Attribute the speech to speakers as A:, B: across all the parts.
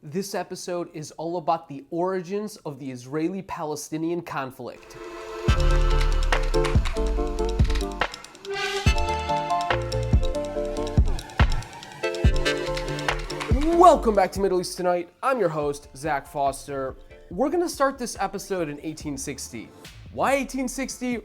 A: This episode is all about the origins of the Israeli-Palestinian conflict. Welcome back to Middle East Tonight. I'm your host, Zach Foster. We're gonna start this episode in 1860. Why 1860?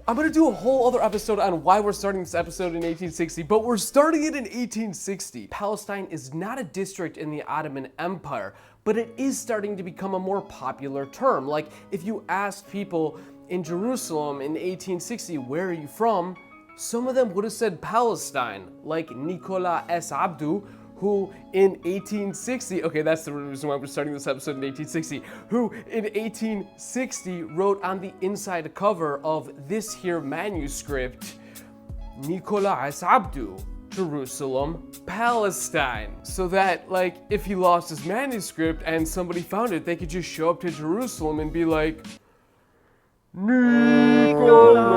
A: I'm gonna do a whole other episode on why we're starting this episode in 1860, but we're starting it in 1860. Palestine is not a district in the Ottoman Empire, but it is starting to become a more popular term. Like, if you ask people in Jerusalem in 1860, where are you from? Some of them would have said Palestine, like Nicola S. Abdu, who in 1860, okay, that's the reason why we're starting this episode in 1860, who in 1860 wrote on the inside cover of this here manuscript, Nicola S. Abdu, Jerusalem, Palestine. So that, like, if he lost his manuscript and somebody found it, they could just show up to Jerusalem and be like, Nicola.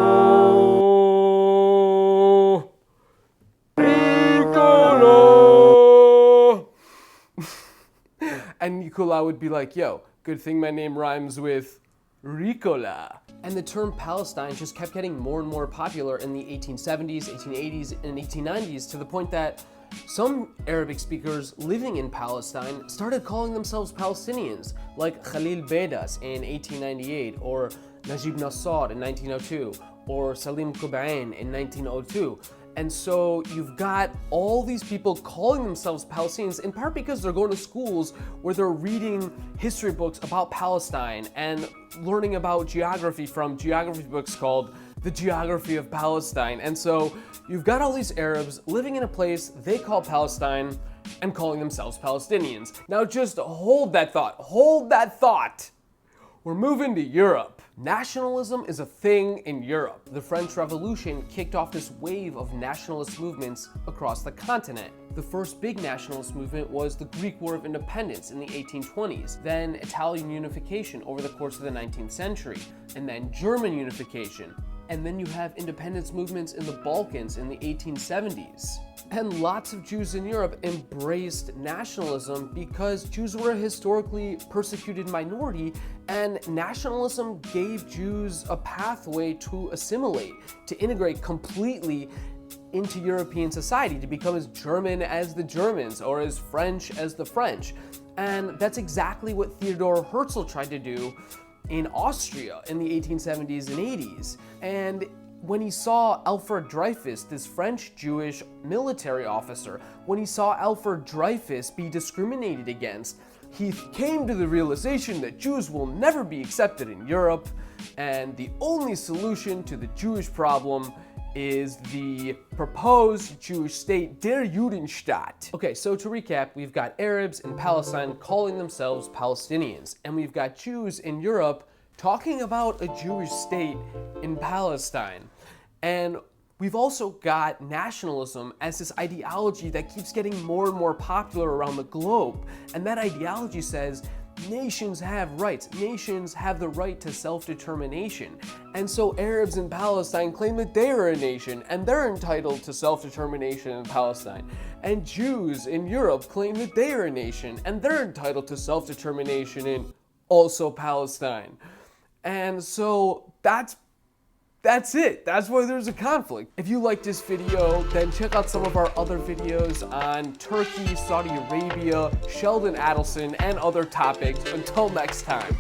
A: And Nicola would be like, yo, good thing my name rhymes with Ricola. And the term Palestine just kept getting more and more popular in the 1870s, 1880s, and 1890s, to the point that some Arabic speakers living in Palestine started calling themselves Palestinians, like Khalil Bedas in 1898, or Najib Nassar in 1902, or Salim Kubain in 1902. And so you've got all these people calling themselves Palestinians, in part because they're going to schools where they're reading history books about Palestine and learning about geography from geography books called The Geography of Palestine. And so you've got all these Arabs living in a place they call Palestine and calling themselves Palestinians. Now just hold that thought. Hold that thought. We're moving to Europe. Nationalism is a thing in Europe. The French Revolution kicked off this wave of nationalist movements across the continent. The first big nationalist movement was the Greek War of Independence in the 1820s, then Italian unification over the course of the 19th century, and then German unification. And then you have independence movements in the Balkans in the 1870s. And lots of Jews in Europe embraced nationalism because Jews were a historically persecuted minority, and nationalism gave Jews a pathway to assimilate, to integrate completely into European society, to become as German as the Germans or as French as the French. And that's exactly what Theodor Herzl tried to do in Austria in the 1870s and 80s. And when he saw Alfred Dreyfus, this French Jewish military officer, when he saw Alfred Dreyfus be discriminated against, he came to the realization that Jews will never be accepted in Europe, and the only solution to the Jewish problem is the proposed Jewish state, Der Judenstaat. Okay, so to recap, we've got Arabs in Palestine calling themselves Palestinians, and we've got Jews in Europe talking about a Jewish state in Palestine. And we've also got nationalism as this ideology that keeps getting more and more popular around the globe. And that ideology says nations have rights. Nations have the right to self-determination. And so Arabs in Palestine claim that they are a nation and they're entitled to self-determination in Palestine. And Jews in Europe claim that they are a nation and they're entitled to self-determination in also Palestine. And so that's it. That's why there's a conflict. If you like this video, then check out some of our other videos on Turkey, Saudi Arabia, Sheldon Adelson, and other topics. Until next time.